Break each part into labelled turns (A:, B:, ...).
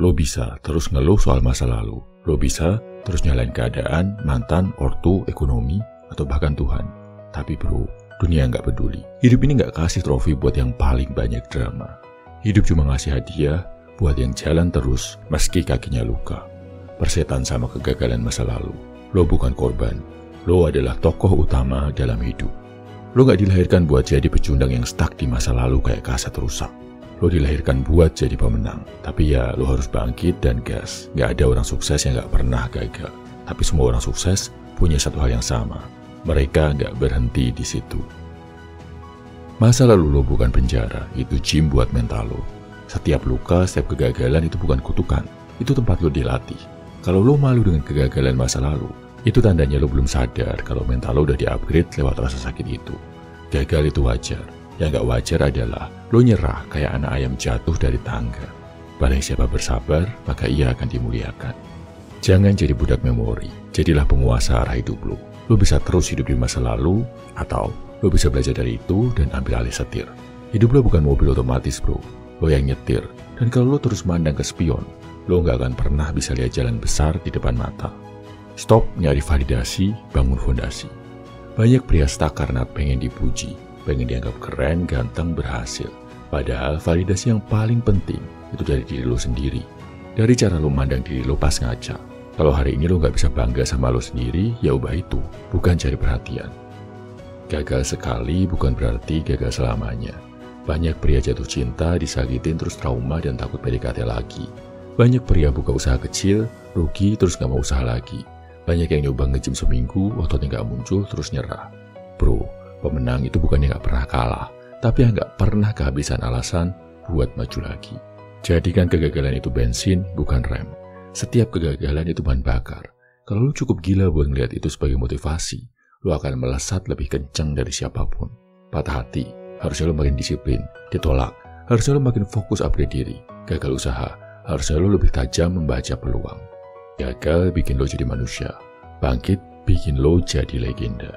A: Lo bisa terus ngeluh soal masa lalu. Lo bisa terus nyalain keadaan, mantan, ortu, ekonomi, atau bahkan Tuhan. Tapi bro, dunia nggak peduli. Hidup ini nggak kasih trofi buat yang paling banyak drama. Hidup cuma ngasih hadiah buat yang jalan terus meski kakinya luka. Persetan sama kegagalan masa lalu. Lo bukan korban. Lo adalah tokoh utama dalam hidup. Lo gak dilahirkan buat jadi pecundang yang stuck di masa lalu kayak kaset rusak. Lo dilahirkan buat jadi pemenang. Tapi ya lo harus bangkit dan gas. Gak ada orang sukses yang gak pernah gagal. Tapi semua orang sukses punya satu hal yang sama. Mereka gak berhenti di situ. Masa lalu lo bukan penjara. Itu gym buat mental lo. Setiap luka, setiap kegagalan itu bukan kutukan. Itu tempat lo dilatih. Kalau lo malu dengan kegagalan masa lalu, itu tandanya lo belum sadar kalau mental lo udah di-upgrade lewat rasa sakit itu. Gagal itu wajar. Yang gak wajar adalah lo nyerah kayak anak ayam jatuh dari tangga. Barang siapa bersabar, maka ia akan dimuliakan. Jangan jadi budak memori. Jadilah penguasa arah hidup lo. Lo bisa terus hidup di masa lalu, atau lo bisa belajar dari itu dan ambil alih setir. Hidup lo bukan mobil otomatis bro. Lo yang nyetir. Dan kalau lo terus mandang ke spion, lo gak akan pernah bisa lihat jalan besar di depan mata. Stop nyari validasi, bangun fondasi. Banyak pria stuck karena pengen dipuji, pengen dianggap keren, ganteng, berhasil. Padahal validasi yang paling penting itu dari diri lo sendiri. Dari cara lo mandang diri lo pas ngaca. Kalau hari ini lo gak bisa bangga sama lo sendiri, ya ubah itu, bukan cari perhatian. Gagal sekali bukan berarti gagal selamanya. Banyak pria jatuh cinta, disakitin terus trauma dan takut PDKT lagi. Banyak pria buka usaha kecil, rugi terus gak mau usaha lagi. Banyak yang nyoba nge-gym seminggu, ototnya gak muncul terus nyerah. Bro, pemenang itu bukannya gak pernah kalah, tapi yang gak pernah kehabisan alasan buat maju lagi. Jadikan kegagalan itu bensin, bukan rem. Setiap kegagalan itu bahan bakar. Kalau lo cukup gila buat ngeliat itu sebagai motivasi, lo akan melesat lebih kencang dari siapapun. Patah hati, harusnya lo makin disiplin. Ditolak, harusnya lo makin fokus upgrade diri. Gagal usaha, harusnya lo lebih tajam membaca peluang. Gagal bikin lo jadi manusia. Bangkit bikin lo jadi legenda.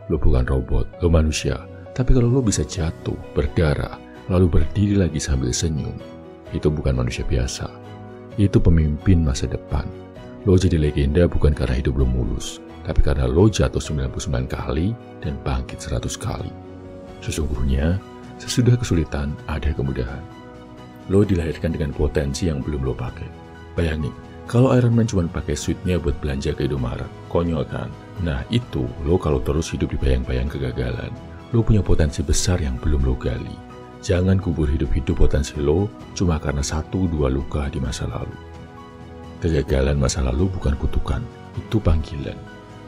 A: Lo bukan robot, lo manusia. Tapi kalau lo bisa jatuh, berdarah, lalu berdiri lagi sambil senyum, itu bukan manusia biasa. Itu pemimpin masa depan. Lo jadi legenda bukan karena hidup lo mulus, tapi karena lo jatuh 99 kali dan bangkit 100 kali. Sesungguhnya, sesudah kesulitan ada kemudahan. Lo dilahirkan dengan potensi yang belum lo pakai. Bayangin, kalau Iron Man cuma pakai suitnya buat belanja ke Indomaret, konyol kan? Nah itu, lo kalau terus hidup di bayang-bayang kegagalan, lo punya potensi besar yang belum lo gali. Jangan kubur hidup-hidup potensi lo cuma karena 1-2 luka di masa lalu. Kegagalan masa lalu bukan kutukan, itu panggilan.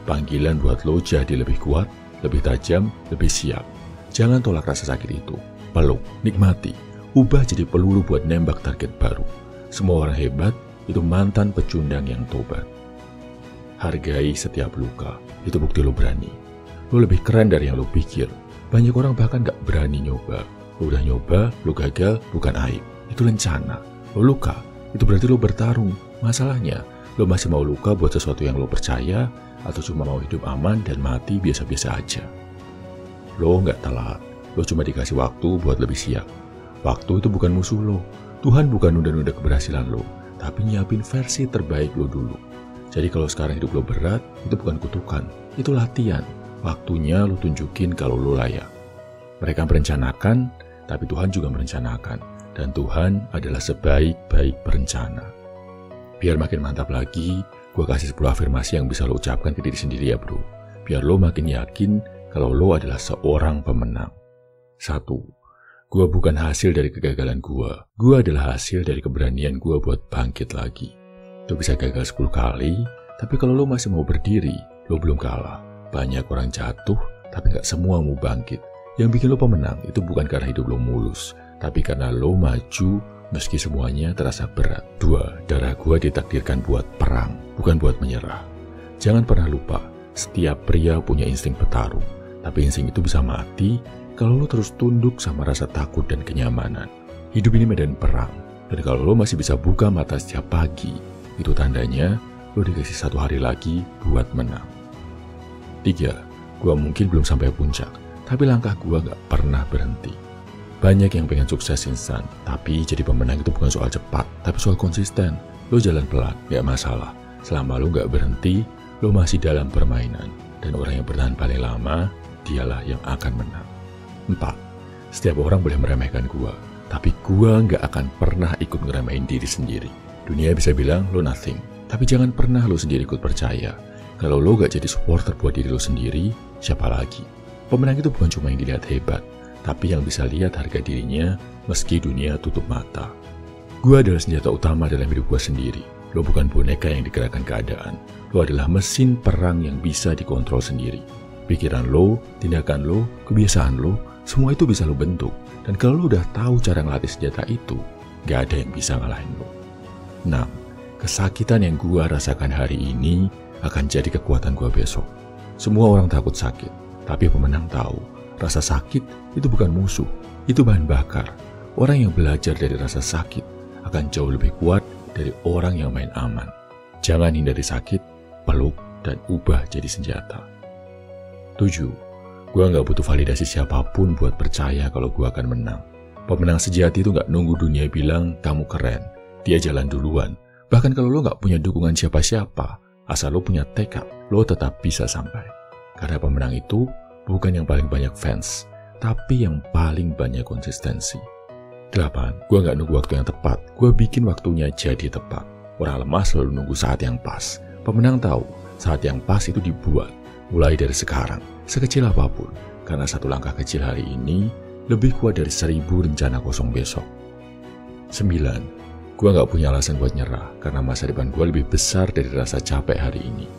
A: Panggilan buat lo jadi lebih kuat, lebih tajam, lebih siap. Jangan tolak rasa sakit itu, peluk, nikmati, ubah jadi peluru buat nembak target baru. Semua orang hebat itu mantan pecundang yang tobat. Hargai setiap luka, itu bukti lo berani. Lo lebih keren dari yang lo pikir. Banyak orang bahkan gak berani nyoba. Lo udah nyoba, lo gagal, bukan aib. Itu lencana. Lo luka, itu berarti lo bertarung. Masalahnya, lo masih mau luka buat sesuatu yang lo percaya, atau cuma mau hidup aman dan mati biasa-biasa aja. Lo gak telat, lo cuma dikasih waktu buat lebih siap. Waktu itu bukan musuh lo. Tuhan bukan nunda-nunda keberhasilan lo, tapi nyiapin versi terbaik lo dulu. Jadi kalau sekarang hidup lo berat, itu bukan kutukan, itu latihan. Waktunya lo tunjukin kalau lo layak. Mereka merencanakan, tapi Tuhan juga merencanakan. Dan Tuhan adalah sebaik-baik perencana. Biar makin mantap lagi, gue kasih 10 afirmasi yang bisa lo ucapkan ke diri sendiri ya bro. Biar lo makin yakin kalau lo adalah seorang pemenang. 1. Gue bukan hasil dari kegagalan gue. Gue adalah hasil dari keberanian gue buat bangkit lagi. Lo bisa gagal 10 kali, tapi kalau lo masih mau berdiri, lo belum kalah. Banyak orang jatuh, tapi gak semua mau bangkit. Yang bikin lo pemenang itu bukan karena hidup lo mulus, tapi karena lo maju meski semuanya terasa berat. 2. Darah gue ditakdirkan buat perang, bukan buat menyerah. Jangan pernah lupa, setiap pria punya insting petarung. Tapi insting itu bisa mati kalau lo terus tunduk sama rasa takut dan kenyamanan. Hidup ini medan perang, dan kalau lo masih bisa buka mata setiap pagi, itu tandanya lo dikasih 1 hari lagi buat menang. 3. Gue mungkin belum sampai puncak, tapi langkah gue gak pernah berhenti. Banyak yang pengen sukses instan, tapi jadi pemenang itu bukan soal cepat, tapi soal konsisten. Lo jalan pelan, gak masalah. Selama lo gak berhenti, lo masih dalam permainan. Dan orang yang bertahan paling lama, dialah yang akan menang. 4. Setiap orang boleh meremehkan gua, tapi gua gak akan pernah ikut ngeremehin diri sendiri. Dunia bisa bilang lo nothing, tapi jangan pernah lo sendiri ikut percaya. Kalau lo gak jadi supporter buat diri lo sendiri, siapa lagi? Pemenang itu bukan cuma yang dilihat hebat, tapi yang bisa lihat harga dirinya meski dunia tutup mata. Gua adalah senjata utama dalam hidup gua sendiri. Lo bukan boneka yang digerakkan keadaan. Lo adalah mesin perang yang bisa dikontrol sendiri. Pikiran lo, tindakan lo, kebiasaan lo, semua itu bisa lo bentuk. Dan kalau lo udah tahu cara ngelatih senjata itu, gak ada yang bisa ngalahin lo. 6. Kesakitan yang gua rasakan hari ini akan jadi kekuatan gua besok. Semua orang takut sakit, tapi pemenang tahu. Rasa sakit itu bukan musuh, itu bahan bakar. Orang yang belajar dari rasa sakit akan jauh lebih kuat dari orang yang main aman. Jangan hindari sakit, peluk, dan ubah jadi senjata. 7. Gua gak butuh validasi siapapun buat percaya kalau gua akan menang. Pemenang sejati itu gak nunggu dunia bilang kamu keren. Dia jalan duluan. Bahkan kalau lo gak punya dukungan siapa-siapa, asal lo punya tekad, lo tetap bisa sampai. Karena pemenang itu bukan yang paling banyak fans, tapi yang paling banyak konsistensi. 8. Gue gak nunggu waktu yang tepat, gue bikin waktunya jadi tepat. Orang lemah selalu nunggu saat yang pas. Pemenang tahu, saat yang pas itu dibuat, mulai dari sekarang, sekecil apapun. Karena satu langkah kecil hari ini, lebih kuat dari 1000 rencana kosong besok. 9. Gue gak punya alasan buat nyerah, karena masa depan gue lebih besar dari rasa capek hari ini.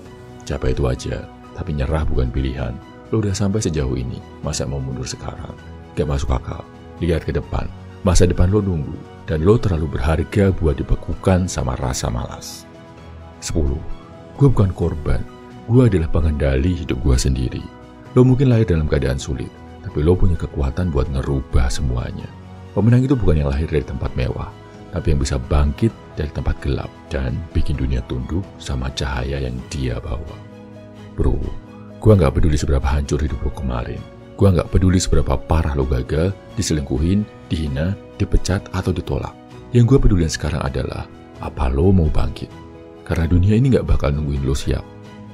A: Capek itu aja, tapi nyerah bukan pilihan. Lo udah sampai sejauh ini, masa mau mundur sekarang? Gak masuk akal. Lihat ke depan, masa depan lo nunggu, dan lo terlalu berharga buat dibekukan sama rasa malas. 10. Gue bukan korban, gue adalah pengendali hidup gue sendiri. Lo mungkin lahir dalam keadaan sulit, tapi lo punya kekuatan buat ngerubah semuanya. Pemenang itu bukan yang lahir dari tempat mewah, tapi yang bisa bangkit dari tempat gelap dan bikin dunia tunduk sama cahaya yang dia bawa. Bro, gue gak peduli seberapa hancur hidup lo kemarin. Gue gak peduli seberapa parah lo gagal, diselingkuhin, dihina, dipecat, atau ditolak. Yang gue peduli sekarang adalah apa lo mau bangkit. Karena dunia ini gak bakal nungguin lo siap.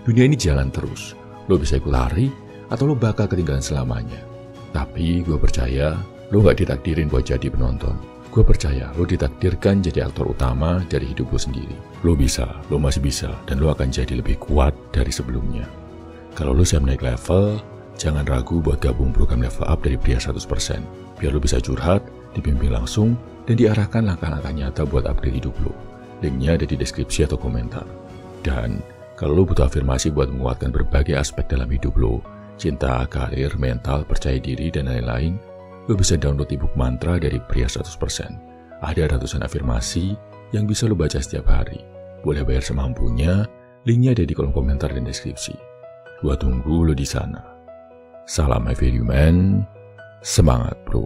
A: Dunia ini jalan terus. Lo bisa ikut lari, atau lo bakal ketinggalan selamanya. Tapi gue percaya lo gak ditakdirin buat jadi penonton. Gue percaya lo ditakdirkan jadi aktor utama dari hidup lo sendiri. Lo bisa, lo masih bisa, dan lo akan jadi lebih kuat dari sebelumnya. Kalau lo siap naik level, jangan ragu buat gabung program Level Up dari Pria 100%. Biar lo bisa curhat, dibimbing langsung, dan diarahkan langkah-langkah nyata buat upgrade hidup lo. Linknya ada di deskripsi atau komentar. Dan kalau lo butuh afirmasi buat menguatkan berbagai aspek dalam hidup lo, cinta, karir, mental, percaya diri, dan lain-lain, lo bisa download ebook mantra dari Pria 100%. Ada ratusan afirmasi yang bisa lo baca setiap hari. Boleh bayar semampunya, linknya ada di kolom komentar dan deskripsi. Gua tunggu lo di sana. Salam everyman, semangat bro.